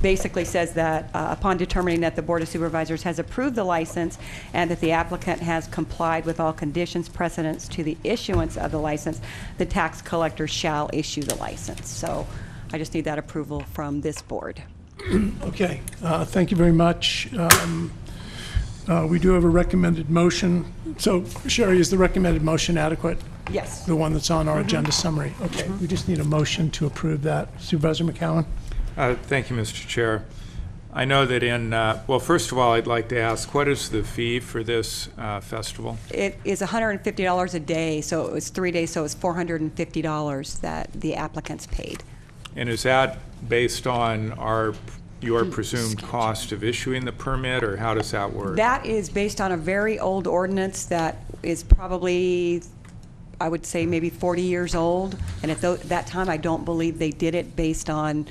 basically says that upon determining that the Board of Supervisors has approved the license and that the applicant has complied with all conditions precedents to the issuance of the license, the tax collector shall issue the license. So I just need that approval from this board. Okay, thank you very much. We do have a recommended motion. So, Sherry, is the recommended motion adequate? Yes. The one that's on our agenda summary? Okay, we just need a motion to approve that. Supervisor McCowan? Thank you, Mr. Chair. I know that well, first of all, I'd like to ask, what is the fee for this festival? It is $150 a day, so it was 3 days, so it's $450 that the applicants paid. And is that based on your presumed cost of issuing the permit, or how does that work? That is based on a very old ordinance that is probably, I would say, maybe 40 years old. And at that time, I don't believe they did it based on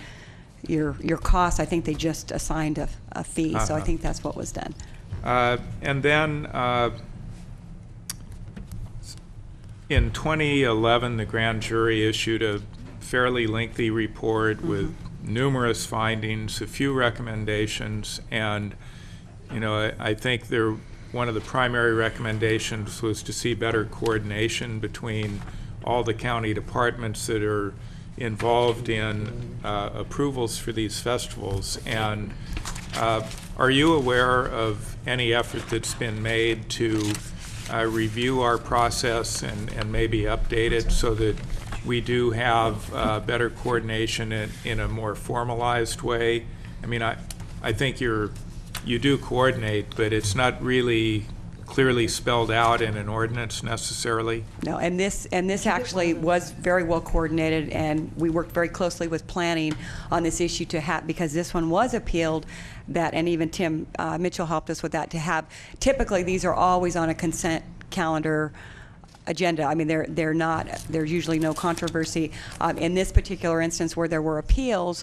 your costs. I think they just assigned a fee. So I think that's what was done. And then in 2011, the grand jury issued a fairly lengthy report with numerous findings, a few recommendations, and I think one of the primary recommendations was to see better coordination between all the county departments that are involved in approvals for these festivals. And are you aware of any effort that's been made to review our process and maybe update it so that we do have better coordination in a more formalized way? I mean, I think you do coordinate, but it's not really clearly spelled out in an ordinance necessarily. No, and this actually was very well coordinated, and we worked very closely with planning on this issue because this one was appealed, and even Tim Mitchell helped us with that, to have, typically these are always on a consent calendar agenda. I mean, there's usually no controversy. In this particular instance where there were appeals,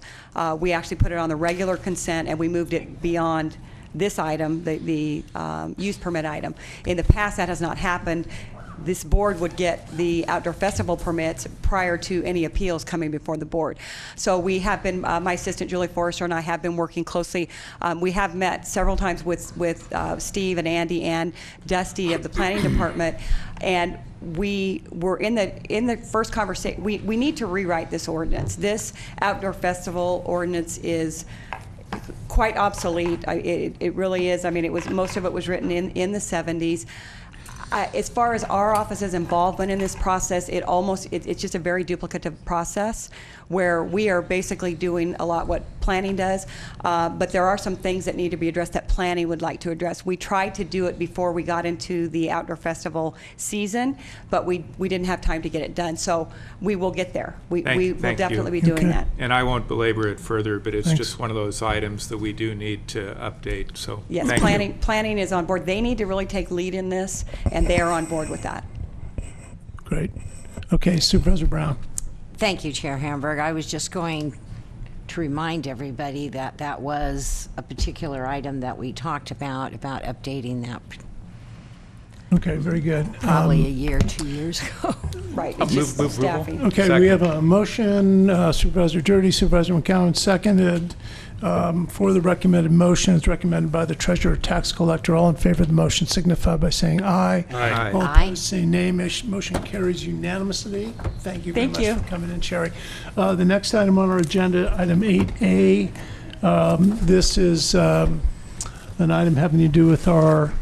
we actually put it on the regular consent and we moved it beyond this item, the use permit item. In the past, that has not happened. This board would get the outdoor festival permits prior to any appeals coming before the board. So we have been, my assistant Julie Forrester and I have been working closely. We have met several times with Steve and Andy and Dusty of the planning department, and we were in the first conversation. We need to rewrite this ordinance. This outdoor festival ordinance is quite obsolete. It really is. I mean, most of it was written in the 70s. As far as our office's involvement in this process, it's just a very duplicative process where we are basically doing a lot what planning does, but there are some things that need to be addressed that planning would like to address. We tried to do it before we got into the outdoor festival season, but we didn't have time to get it done. So we will get there. We will definitely be doing that. And I won't belabor it further, but it's just one of those items that we do need to update. So yes, planning is on board. They need to really take lead in this, and they are on board with that. Great. Okay, Supervisor Brown. Thank you, Chair Hamburg. I was just going to remind everybody that that was a particular item that we talked about updating that. Okay, very good. Probably a year, 2 years ago. Right. It's just staffing. Okay, Second. we have a motion, Supervisor Dirty, Supervisor McCowan seconded. For the recommended motion, it's recommended by the Treasurer Tax Collector. All in favor of the motion signify by saying aye. Aye. All Aye. opposed say nay. Motion carries unanimously. Thank you very Thank much you. for coming in, Sherry. The next item on our agenda, item 8A. This is an item having to do with our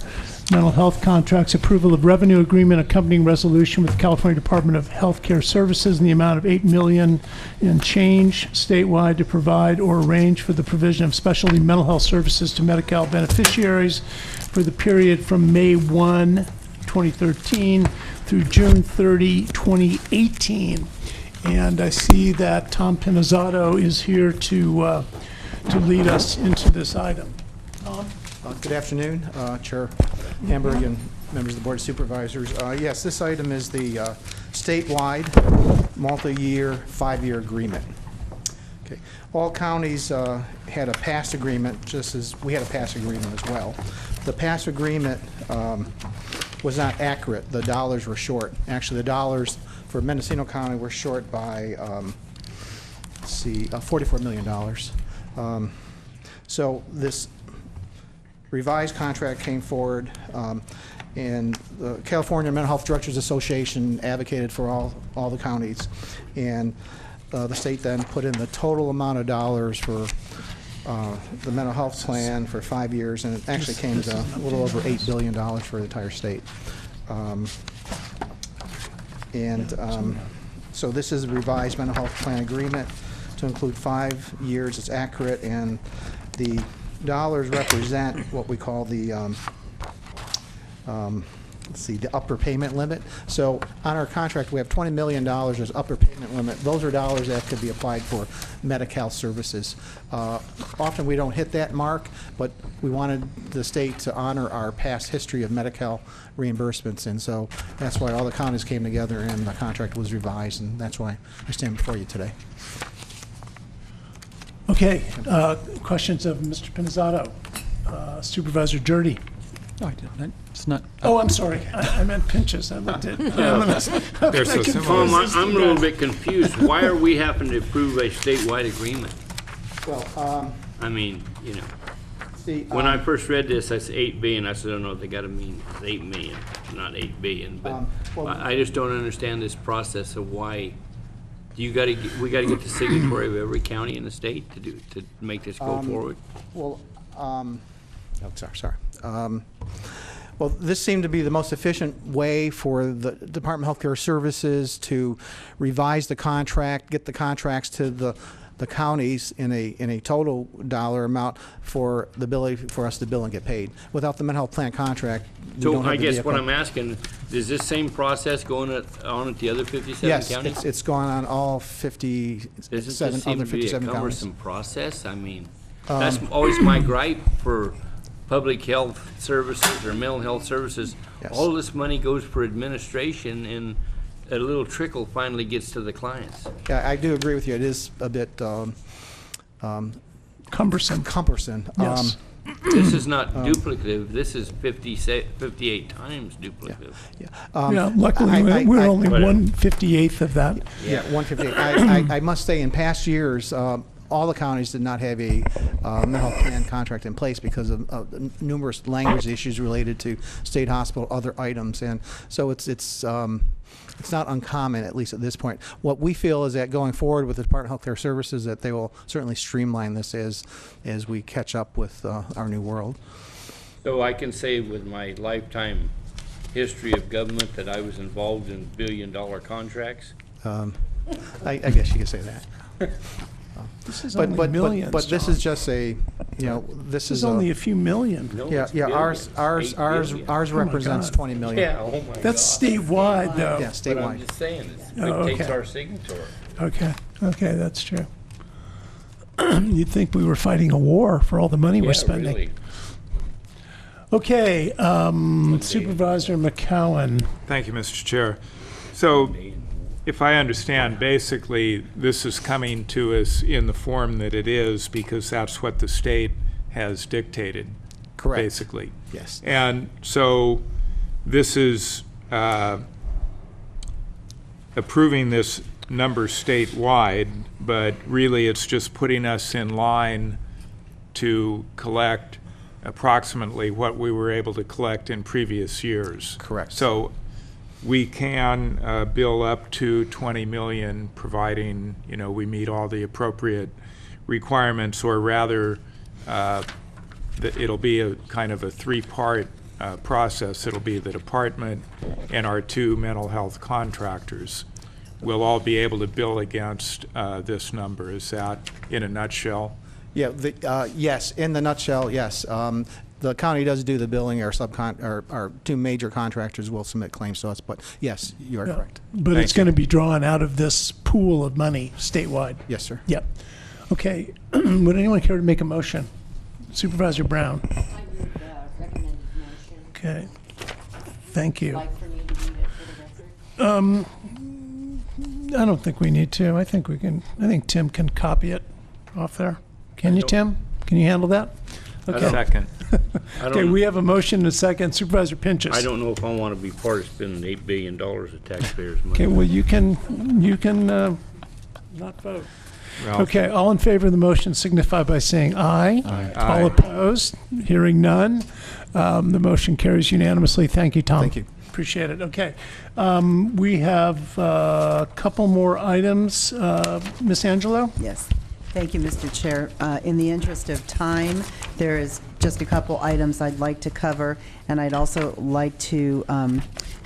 mental health contracts, approval of revenue agreement accompanying resolution with the California Department of Healthcare Services in the amount of $8 million in change statewide to provide or arrange for the provision of specialty mental health services to Medi-Cal beneficiaries for the period from May 1, 2013 through June 30, 2018. And I see that Tom Pinizzato is here to lead us into this item. Tom? Good afternoon, Chair Hamburg and members of the Board of Supervisors. Yes, this item is the statewide multi-year 5-year agreement. Okay. All counties had a past agreement, just as we had a past agreement as well. The past agreement was not accurate. The dollars were short. Actually, the dollars for Mendocino County were short by, $44 million. So this revised contract came forward, and the California Mental Health Directors Association advocated for all the counties, and the state then put in the total amount of dollars for the mental health plan for 5 years, and it actually came to a little over $8 billion for the entire state. So this is a revised mental health plan agreement to include 5 years. It's accurate, and the dollars represent what we call the let's see, the upper payment limit. So on our contract, we have $20 million as upper payment limit. Those are dollars that could be applied for Medi-Cal services. Often we don't hit that mark, but we wanted the state to honor our past history of Medi-Cal reimbursements, and so that's why all the counties came together and the contract was revised, and that's why I stand before you today. Okay, questions of Mr. Pinizzotto? Supervisor Dirty? No, I didn't. It's not. Oh, I'm sorry. I meant Pinches. I looked at. They're so similar. Tom, I'm a little bit confused. Why are we having to approve a statewide agreement? Well, I mean, you know, see, when I first read this, I said 8 billion. I said, oh no, they got to mean 8 million, not 8 billion. But well- I just don't understand this process of why. We got to get the signatory of every county in the state to make this go forward. Well, sorry. Well, this seemed to be the most efficient way for the Department of Healthcare Services to revise the contract, get the contracts to the counties in a total dollar amount for the ability for us to bill and get paid. Without the mental health plan contract, we So don't have I the guess vehicle. what I'm asking, is this same process going on at the other 57 Yes, counties? it's gone on all Doesn't this 57 seem other to be a 57 counties. cumbersome process? I mean, that's always my gripe for public health services or mental health services. Yes. All this money goes for administration, and a little trickle finally gets to the clients. Yeah, I do agree with you. It is a bit Cumbersome. cumbersome. Yes. This is not duplicative. This is 58 times duplicative. Yeah, luckily, we're only Whatever. 1/58th of that. Yeah, 158. I must say, in past years, all the counties did not have a mental health plan contract in place because of numerous language issues related to state hospital, other items, and so it's not uncommon, at least at this point. What we feel is that going forward with the Department of Health Care Services, that they will certainly streamline this as we catch up with our new world. So I can say with my lifetime history of government that I was involved in billion-dollar contracts. I guess you could say that. This is But only but millions, but this John. is just a, This is only a few million. No, yeah it's yeah billions. ours 8 billion. ours Oh my represents God. 20 million. Yeah, oh my That's God. statewide, though. Yeah, But I'm statewide. just saying, Oh, it takes okay. our signature. Okay, that's true. You'd think we were fighting a war for all the money we're Yeah, spending. really. Okay, Supervisor McCowan. Thank you, Mr. Chair. So, if I understand, basically, this is coming to us in the form that it is because that's what the state has dictated. Correct. Basically. Yes. And so, this is approving this number statewide, but really it's just putting us in line to collect approximately what we were able to collect in previous years. Correct. So we can bill up to 20 million, providing, we meet all the appropriate requirements, or rather, it'll be a kind of a three-part process. It'll be the department and our 2 mental health contractors. We'll all be able to bill against this number. Is that in a nutshell? Yeah, yes, in the nutshell, yes. The county does do the billing, our 2 major contractors will submit claims to us, but yes, you are Yeah. correct. But Thank it's you. going to be drawn out of this pool of money statewide. Yes, sir. Yep. Okay, would anyone care to make a motion? Supervisor Brown. I would recommend motion. Okay, thank you. Like for me to read it for the record? I don't think we need to. I think Tim can copy it off there. Can you, Tim? Can you handle that? Okay. Second. Okay, we have a motion and a second. Supervisor Pinchus. I don't know if I want to be part of spending $8 billion of taxpayers' money. Okay, well, you can not vote. Ralph. Okay, all in favor of the motion signify by saying aye. Aye. All opposed? Hearing none. The motion carries unanimously. Thank you, Tom. Thank you. Appreciate it. Okay. We have a couple more items. Ms. Angelo? Yes. Thank you, Mr. Chair. In the interest of time, there is just a couple items I'd like to cover, and I'd also like to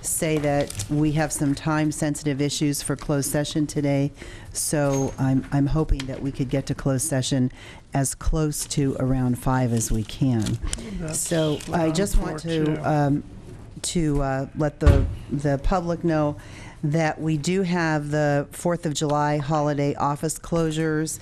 say that we have some time-sensitive issues for closed session today, so I'm hoping that we could get to closed session as close to around 5 as we can. So I just want to let the public know that we do have the 4th of July holiday office closures,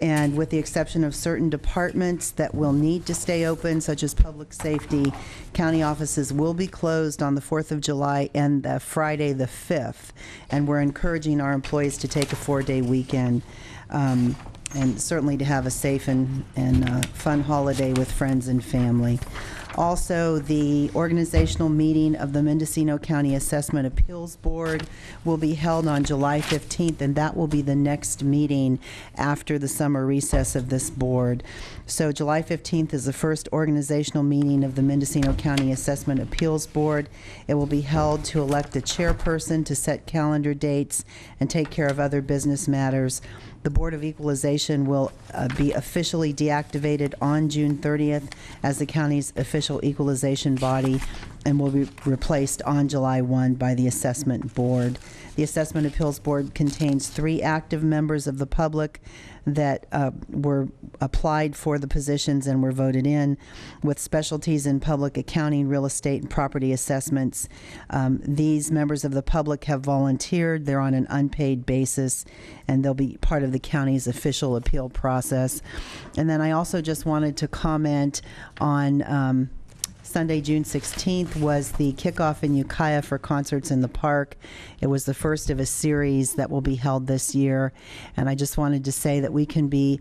and with the exception of certain departments that will need to stay open, such as public safety, county offices will be closed on the 4th of July and Friday the 5th. And we're encouraging our employees to take a 4-day weekend, and certainly to have a safe and fun holiday with friends and family. Also, the organizational meeting of the Mendocino County Assessment Appeals Board will be held on July 15th, and that will be the next meeting after the summer recess of this board. So July 15th is the first organizational meeting of the Mendocino County Assessment Appeals Board. It will be held to elect a chairperson, to set calendar dates, and take care of other business matters. The Board of Equalization will be officially deactivated on June 30th as the county's official equalization body, and will be replaced on July 1 by the Assessment Board. The Assessment Appeals Board contains 3 active members of the public that were applied for the positions and were voted in, with specialties in public accounting, real estate, and property assessments. These members of the public have volunteered. They're on an unpaid basis, and they'll be part of the county's official appeal process. And then I also just wanted to comment on Sunday, June 16th was the kickoff in Ukiah for Concerts in the Park. It was the first of a series that will be held this year, and I just wanted to say that we can be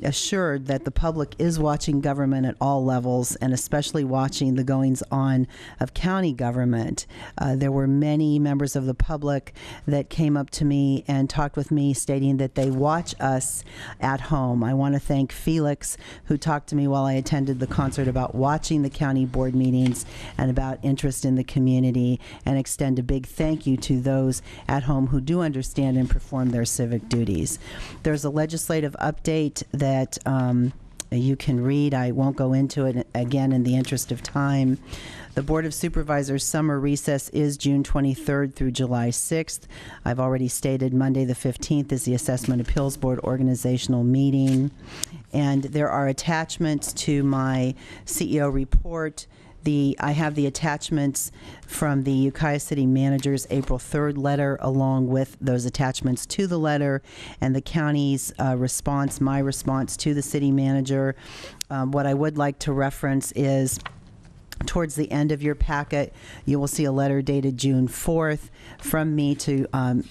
assured that the public is watching government at all levels, and especially watching the goings-on of county government. There were many members of the public that came up to me and talked with me, stating that they watch us at home. I want to thank Felix, who talked to me while I attended the concert about watching the county board meetings and about interest in the community, and extend a big thank you to those at home who do understand and perform their civic duties. There's a legislative update that you can read. I won't go into it again in the interest of time. The Board of Supervisors summer recess is June 23rd through July 6th. I've already stated Monday the 15th is the Assessment Appeals Board organizational meeting. And there are attachments to my CEO report. I have the attachments from the Ukiah City Manager's April 3rd letter, along with those attachments to the letter, and the county's response, my response to the city manager. What I would like to reference is, towards the end of your packet, you will see a letter dated June 4th from me to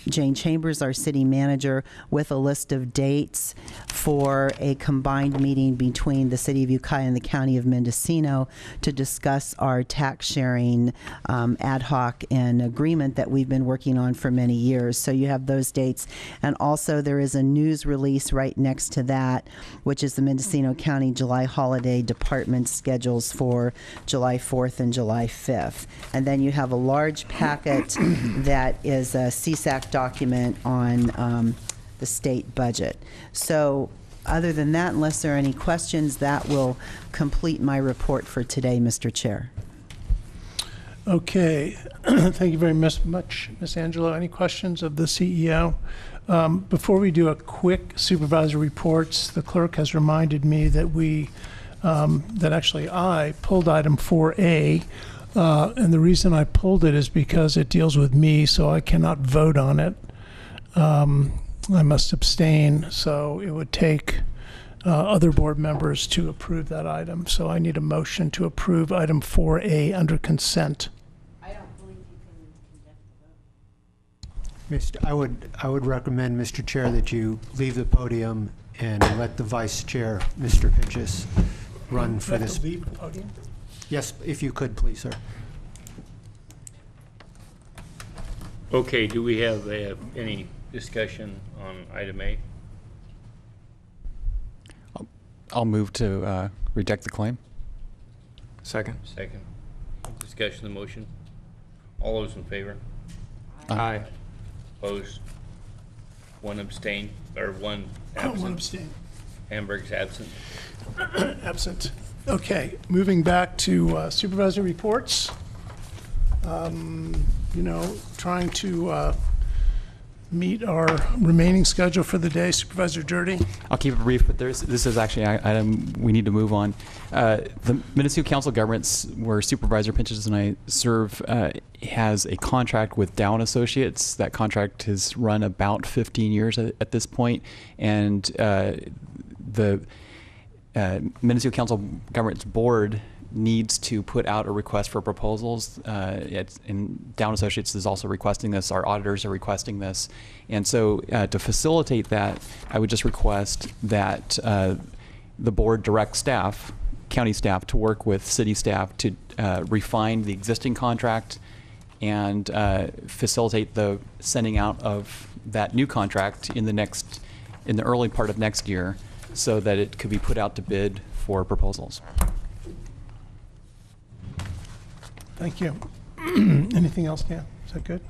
Jane Chambers, our city manager, with a list of dates for a combined meeting between the city of Ukiah and the county of Mendocino to discuss our tax sharing ad hoc and agreement that we've been working on for many years. So you have those dates. And also there is a news release right next to that, which is the Mendocino County July holiday department schedules for July 4th and July 5th. And then you have a large packet that is a CSAC document on the state budget. So other than that, unless there are any questions, that will complete my report for today, Mr. Chair. Okay. Thank you very much, Ms. Angelo. Any questions of the CEO? Before we do a quick supervisor reports, the clerk has reminded me that that actually I pulled item 4A, and the reason I pulled it is because it deals with me, so I cannot vote on it. I must abstain, so it would take other board members to approve that item. So I need a motion to approve item 4A under consent. I don't believe you can conduct the vote. I would recommend, Mr. Chair, that you leave the podium and let the Vice Chair, Mr. Pinchas, run for this. Do I have to leave the podium? Yes, if you could, please, sir. Okay, do we have any discussion on item A? I'll move to reject the claim. Second. Second. Discussion of the motion. All those in favor? Aye. Opposed? One abstain, or one absent. One abstain. Hamburg's absent. Absent. Okay, moving back to supervisor reports. Trying to meet our remaining schedule for the day. Supervisor Dirty? I'll keep it brief, but this is actually an item we need to move on. The Mendocino Council of Governments, where Supervisor Pinches and I serve, has a contract with Dow & Associates. That contract has run about 15 years at this point, and the Mendocino Council of Governments Board needs to put out a request for proposals. And Dow & Associates is also requesting this. Our auditors are requesting this. And so to facilitate that, I would just request that the board direct staff, county staff, to work with city staff to refine the existing contract and facilitate the sending out of that new contract in the early part of next year, so that it could be put out to bid for proposals. Thank you. Anything else, Dan? Is that good?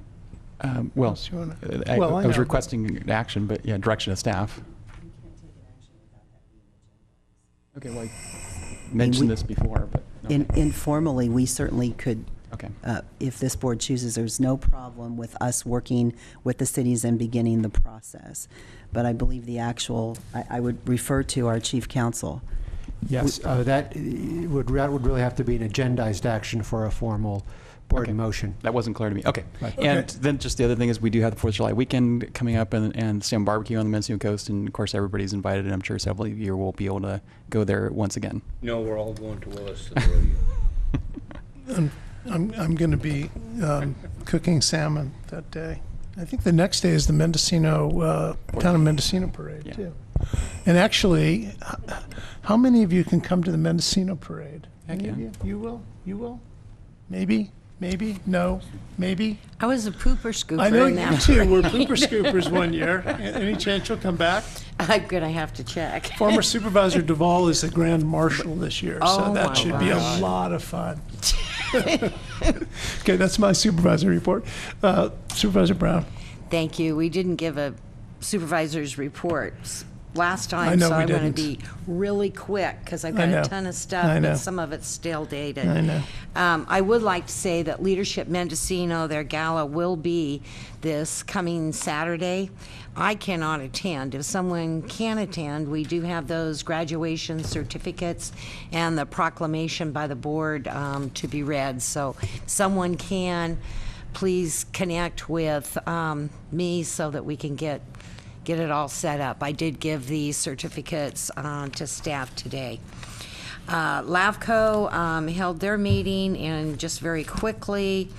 Well, else you wanna- I Well, I was know, requesting action, but yeah, direction of staff. Okay, well, I mentioned this before, but. okay. Informally, we certainly could, Okay. if this board chooses, there's no problem with us working with the cities and beginning the process. But I believe I would refer to our chief counsel. Yes, that would really have to be an agendized action for a formal board Okay. motion. That wasn't clear to me. Okay. Right. And Okay. then just the other thing is we do have the 4th of July weekend coming up and Sam Barbecue on the Mendocino Coast. And of course, everybody's invited. And I'm sure several of you will be able to go there once again. No, we're all going to Willis to the rodeo. I'm going to be cooking salmon that day. I think the next day is the Mendocino, Town of Mendocino Parade, Yeah. too. And actually, how many of you can come to the Mendocino Parade? Any of can. you? You will? You will? Maybe? Maybe? No? Maybe? I was a pooper scooper I know in you that. two were pooper scoopers one year. Any chance you'll come back? I'm going to have to check. Former Supervisor Duvall is the Grand Marshal this year, so Oh, that my should be a gosh. lot of fun. Okay, that's my supervisor report. Supervisor Brown. Thank you. We didn't give a supervisor's report last time, know so we I'm going to didn't. be really quick because I've I got know. a ton of I stuff, know. but some of it's still dated. I know. I would like to say that Leadership Mendocino, their gala will be this coming Saturday. I cannot attend. If someone can attend, we do have those graduation certificates and the proclamation by the board to be read. So if someone can, please connect with me so that we can get it all set up. I did give the certificates to staff today. LAVCO held their meeting, and just very quickly,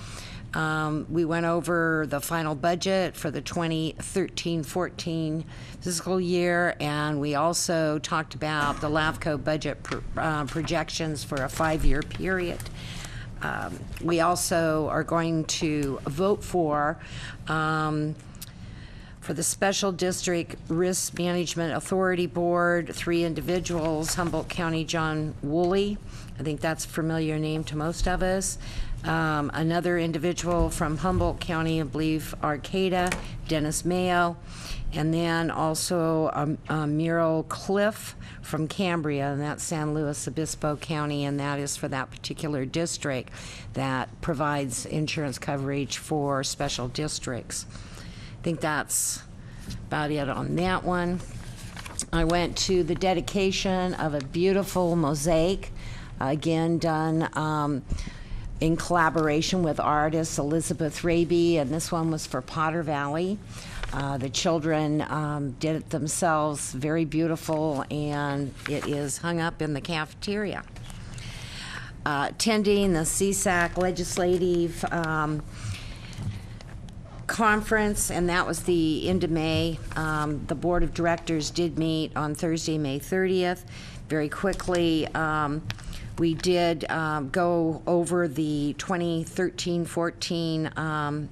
we went over the final budget for the 2013-14 fiscal year, and we also talked about the LAVCO budget projections for a 5-year period. We also are going to vote for the Special District Risk Management Authority Board, 3 individuals: Humboldt County, John Woolley. I think that's a familiar name to most of us. Another individual from Humboldt County, I believe Arcata, Dennis Mayo. And then also Muriel Cliff from Cambria, and that's San Luis Obispo County, and that is for that particular district that provides insurance coverage for special districts. I think that's about it on that one. I went to the dedication of a beautiful mosaic, again done in collaboration with artist Elizabeth Raby, and this one was for Potter Valley. The children did it themselves, very beautiful, and it is hung up in the cafeteria. Attending the CSAC legislative conference, and that was the end of May. The board of directors did meet on Thursday, May 30th. Very quickly, we did go over the 2013-14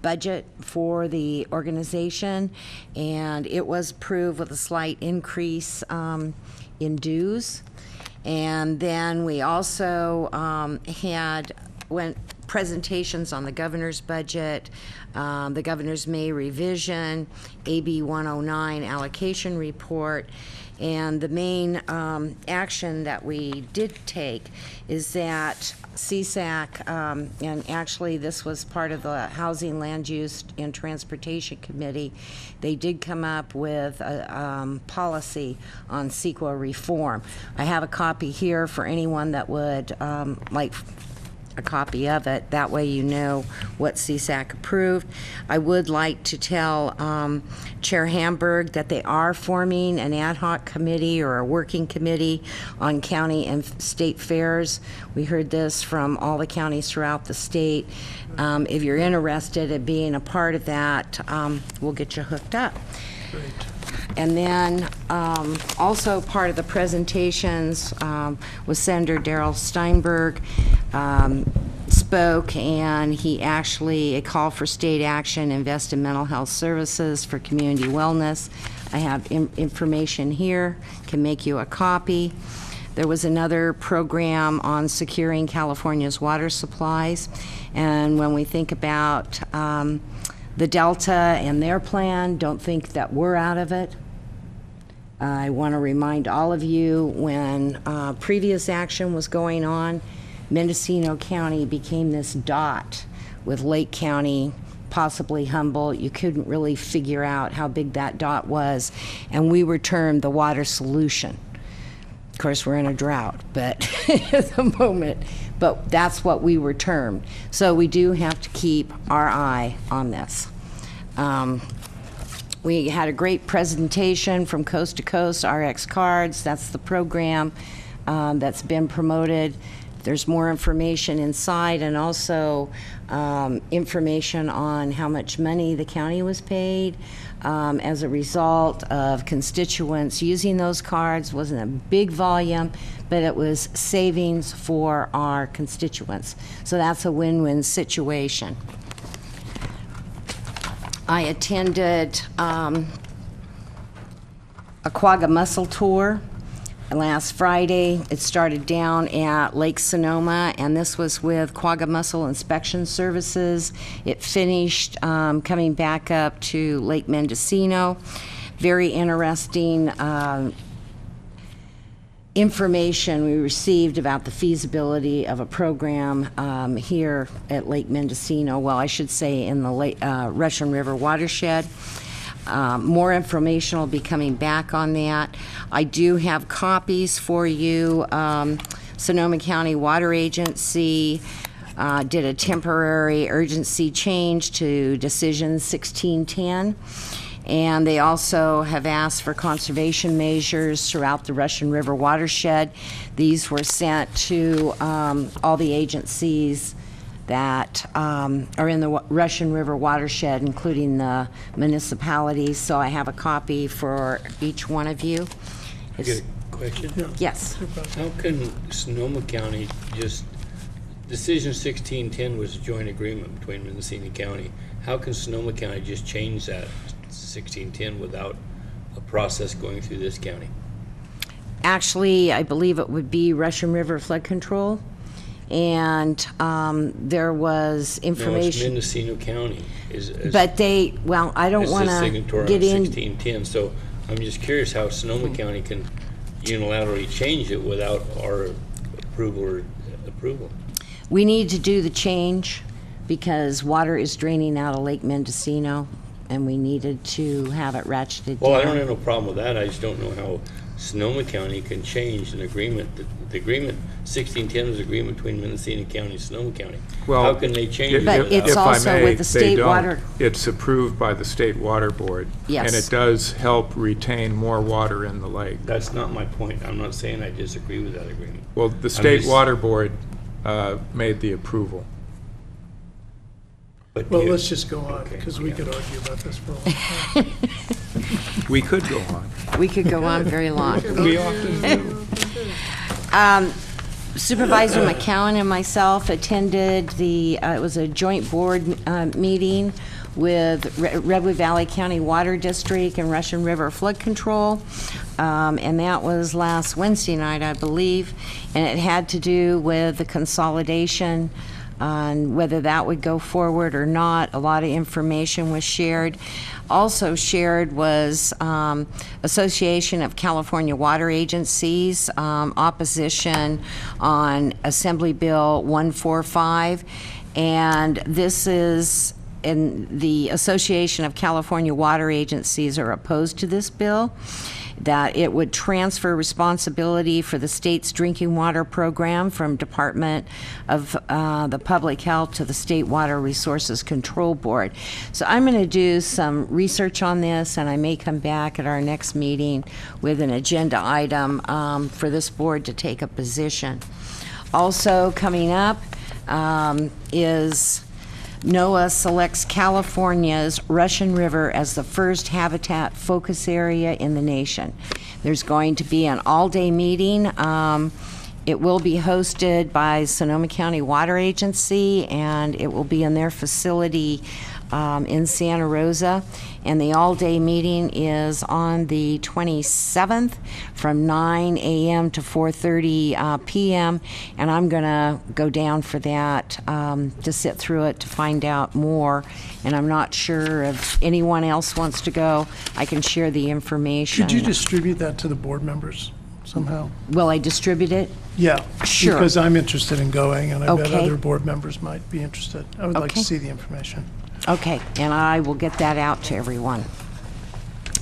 budget for the organization, and it was approved with a slight increase in dues. And then we also had presentations on the governor's budget, the governor's May revision, AB 109 allocation report, and the main action that we did take is that CSAC, and actually this was part of the Housing, Land Use, and Transportation Committee, they did come up with a policy on CEQA reform. I have a copy here for anyone that would like a copy of it. That way you know what CSAC approved. I would like to tell Chair Hamburg that they are forming an ad hoc committee or a working committee on county and state fairs. We heard this from all the counties throughout the state. If you're interested in being a part of that, we'll get you hooked up. Great. And then also part of the presentations was Senator Darrell Steinberg spoke, and he actually, a call for state action, invest in mental health services for community wellness. I have information here, can make you a copy. There was another program on securing California's water supplies, and when we think about the Delta and their plan, don't think that we're out of it. I want to remind all of you, when previous action was going on, Mendocino County became this dot with Lake County, possibly Humboldt. You couldn't really figure out how big that dot was, and we were termed the water solution. Of course, we're in a drought, but at the moment, but that's what we were termed. So we do have to keep our eye on this. We had a great presentation from Coast to Coast, RX Cards. That's the program that's been promoted. There's more information inside, and also information on how much money the county was paid as a result of constituents using those cards. Wasn't a big volume, but it was savings for our constituents. So that's a win-win situation. I attended a quagga mussel tour last Friday. It started down at Lake Sonoma, and this was with Quagga Mussel Inspection Services. It finished coming back up to Lake Mendocino. Very interesting information we received about the feasibility of a program here at Lake Mendocino. Well, I should say in the Russian River watershed. More information will be coming back on that. I do have copies for you. Sonoma County Water Agency did a temporary urgency change to Decision 1610. And they also have asked for conservation measures throughout the Russian River watershed. These were sent to all the agencies that are in the Russian River watershed, including the municipalities. So I have a copy for each one of you. I get a question? Yes. How can Sonoma County just, Decision 1610 was a joint agreement between Mendocino County. How can Sonoma County just change that 1610 without a process going through this county? Actually, I believe it would be Russian River flood control. And there was information. No, it's Mendocino County. But they, well, I don't want to get in. 1610, so I'm just curious how Sonoma County can unilaterally change it without our approval. We need to do the change because water is draining out of Lake Mendocino, and we needed to have it ratcheted Well, down. I don't have no problem with that. I just don't know how Sonoma County can change an agreement. The agreement, 1610 was an agreement between Mendocino County and Sonoma County. Well, How can they change it? But without- it's if I also may, with the they state don't. water. It's approved by the State Water Board. Yes. And it does help retain more water in the lake. That's not my point. I'm not saying I disagree with that agreement. Well, the State just- Water Board made the approval. But Well, you- let's just go on, Okay, because we yeah. could argue about this for a long time. We could go on. We could go on very long. We often do. Supervisor McCowan and myself attended it was a joint board meeting with Redwood Valley County Water District and Russian River Flood Control. and that was last Wednesday night, I believe, and it had to do with the consolidation on whether that would go forward or not. A lot of information was shared. Also shared was Association of California Water Agencies opposition on Assembly Bill 145, and this is, and the Association of California Water Agencies are opposed to this bill, that it would transfer responsibility for the state's drinking water program from Department of the Public Health to the State Water Resources Control Board. So I'm going to do some research on this, and I may come back at our next meeting with an agenda item for this board to take a position. Also coming up is NOAA selects California's Russian River as the first habitat focus area in the nation. There's going to be an all-day meeting. It will be hosted by Sonoma County Water Agency, and it will be in their facility in Santa Rosa. And the all-day meeting is on the 27th from 9 a.m. to 4:30 p.m. And I'm going to go down for that to sit through it to find out more. And I'm not sure if anyone else wants to go. I can share the information. Could you distribute that to the board members somehow? Will I distribute it? Yeah. Sure. Because I'm interested in going, and I bet Okay. other board members might be interested. I would like to Okay. see the information. Okay, and I will get that out to everyone.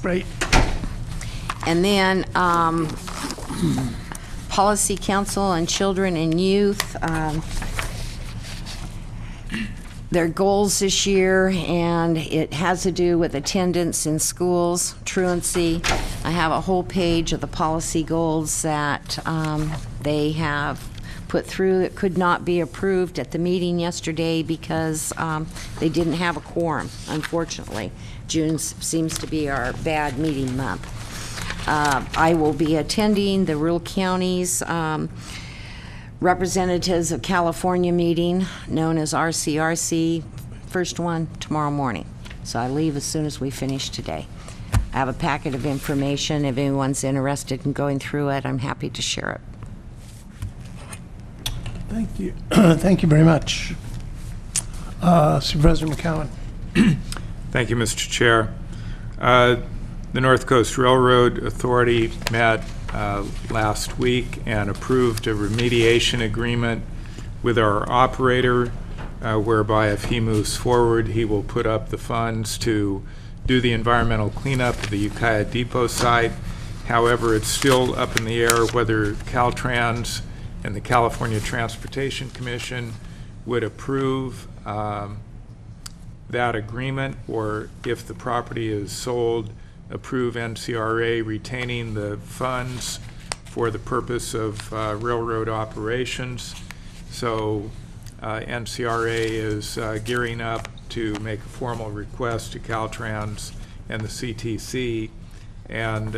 Right. And then Policy Council on Children and Youth, their goals this year, and it has to do with attendance in schools, truancy. I have a whole page of the policy goals that they have put through that could not be approved at the meeting yesterday because they didn't have a quorum, unfortunately. June seems to be our bad meeting month. I will be attending the rural counties Representatives of California meeting, known as RCRC, first one tomorrow morning. So I leave as soon as we finish today. I have a packet of information. If anyone's interested in going through it, I'm happy to share it. Thank you. Thank you very much. Supervisor McCowan. Thank you, Mr. Chair. The North Coast Railroad Authority met last week and approved a remediation agreement with our operator, whereby if he moves forward, he will put up the funds to do the environmental cleanup of the Ukiah Depot site. However, it's still up in the air whether Caltrans and the California Transportation Commission would approve that agreement, or if the property is sold, approve NCRA retaining the funds for the purpose of railroad operations. So NCRA is gearing up to make a formal request to Caltrans and the CTC, and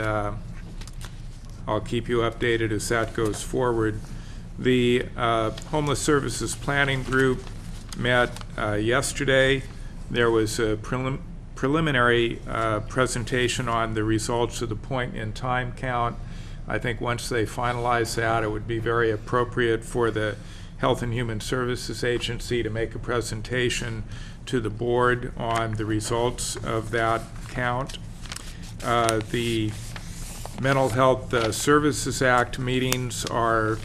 I'll keep you updated as that goes forward. The Homeless Services Planning Group met yesterday. There was a preliminary presentation on the results of the point-in-time count. I think once they finalize that, it would be very appropriate for the Health and Human Services Agency to make a presentation to the board on the results of that count. The Mental Health Services Act meetings are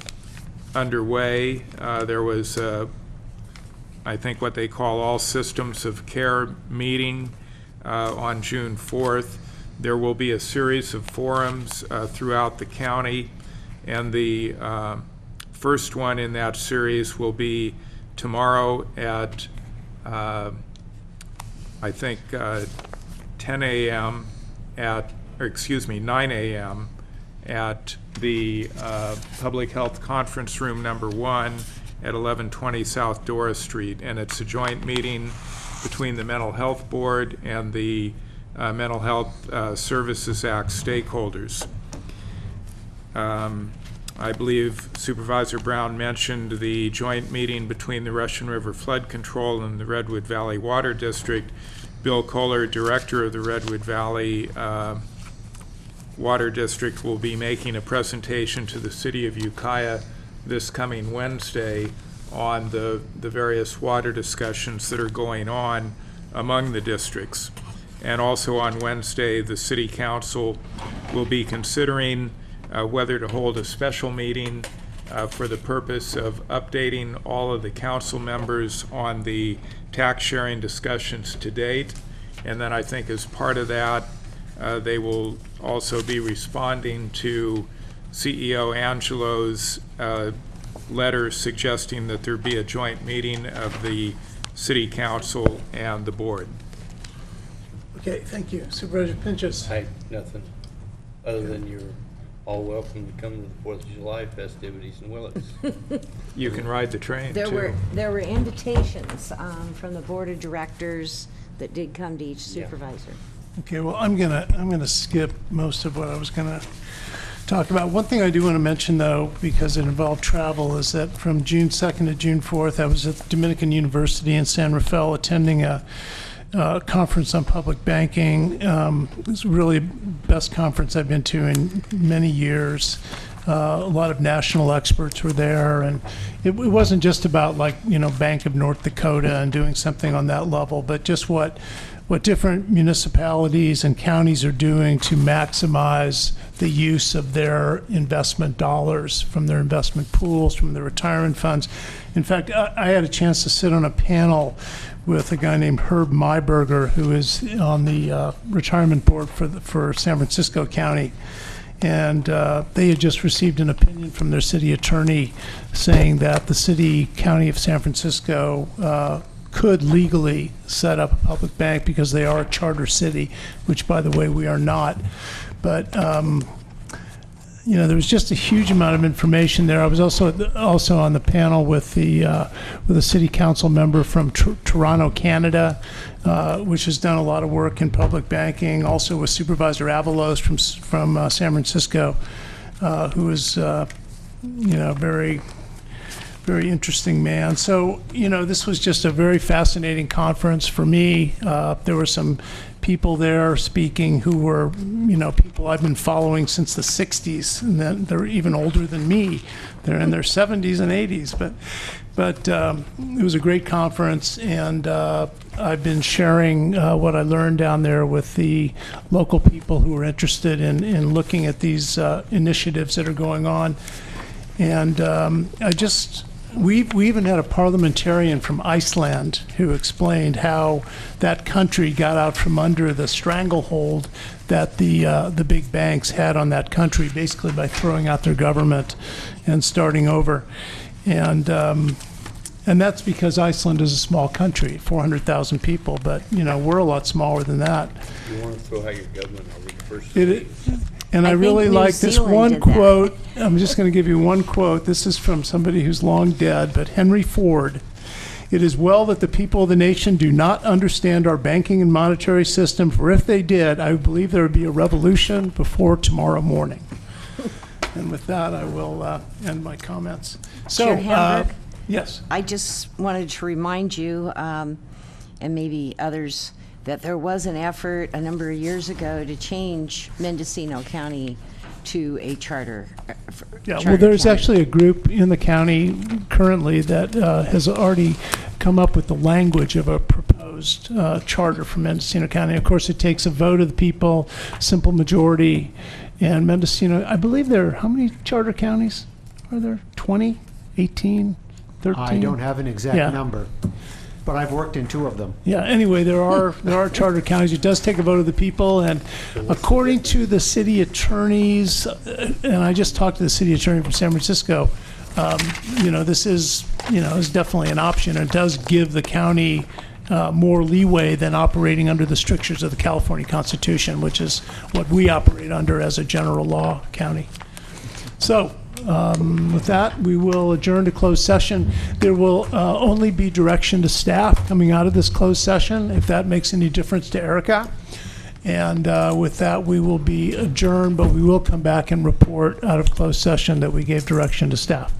underway. There was, I think, what they call all systems of care meeting on June 4th. There will be a series of forums throughout the county, and the first one in that series will be tomorrow at, I think, 10 a.m. at, or excuse me, 9 a.m. at the Public Health Conference Room #1 at 1120 South Dora Street, and it's a joint meeting between the Mental Health Board and the Mental Health Services Act stakeholders. I believe Supervisor Brown mentioned the joint meeting between the Russian River Flood Control and the Redwood Valley Water District. Bill Kohler, Director of the Redwood Valley Water District will be making a presentation to the City of Ukiah this coming Wednesday on the various water discussions that are going on among the districts. And also on Wednesday, the City Council will be considering whether to hold a special meeting for the purpose of updating all of the council members on the tax sharing discussions to date. And then I think as part of that, they will also be responding to CEO Angelo's letter suggesting that there be a joint meeting of the City Council and the board. Okay, thank you. Supervisor Pinchas. Nothing, other than you're all welcome to come to the 4th of July festivities in Willits. You can ride the train, too. There were invitations from the board of directors that did come to each supervisor. Okay, well, I'm gonna skip most of what I was gonna talk about. One thing I do want to mention, though, because it involved travel, is that from June 2nd to June 4th, I was at the Dominican University in San Rafael attending a conference on public banking. It was really the best conference I've been to in many years. A lot of national experts were there, and it wasn't just about, like, Bank of North Dakota and doing something on that level, but just what different municipalities and counties are doing to maximize the use of their investment dollars from their investment pools, from their retirement funds. In fact, I had a chance to sit on a panel with a guy named Herb Mayberger, who is on the retirement board for San Francisco County. And they had just received an opinion from their city attorney saying that the county of San Francisco could legally set up a public bank because they are a charter city, which, by the way, we are not. But there was just a huge amount of information there. I was also on the panel with a city council member from Toronto, Canada, which has done a lot of work in public banking. Also with Supervisor Avalos from San Francisco, who is very, very interesting man. So, this was just a very fascinating conference for me. There were some people there speaking who were, people I've been following since the 60s, and then they're even older than me. They're in their 70s and 80s, but it was a great conference, and I've been sharing what I learned down there with the local people who are interested in looking at these initiatives that are going on. And we even had a parliamentarian from Iceland who explained how that country got out from under the stranglehold that the big banks had on that country, basically by throwing out their government and starting over. And that's because Iceland is a small country, 400,000 people, but we're a lot smaller than that. You want to throw out your government over the first And I really like this one quote. I'm just going to give you one quote. This is from somebody who's long dead, but Henry Ford. "It is well that the people of the nation do not understand our banking and monetary system, for if they did, I believe there would be a revolution before tomorrow morning." And with that, I will end my comments. So, Chair Hamburg? Yes. I just wanted to remind you, and maybe others, that there was an effort a number of years ago to change Mendocino County to a charter. Well, there's actually a group in the county currently that has already come up with the language of a proposed charter for Mendocino County. Of course, it takes a vote of the people, simple majority, and Mendocino, I believe how many charter counties are there? 20, 18, 13? I don't have an exact number, but I've worked in 2 of them. Yeah, anyway, there are charter counties. It does take a vote of the people, and according to the city attorneys, and I just talked to the city attorney from San Francisco, this is definitely an option. It does give the county more leeway than operating under the strictures of the California Constitution, which is what we operate under as a general law county. So, with that, we will adjourn to closed session. There will only be direction to staff coming out of this closed session, if that makes any difference to Erica. And with that, we will be adjourned, but we will come back and report out of closed session that we gave direction to staff.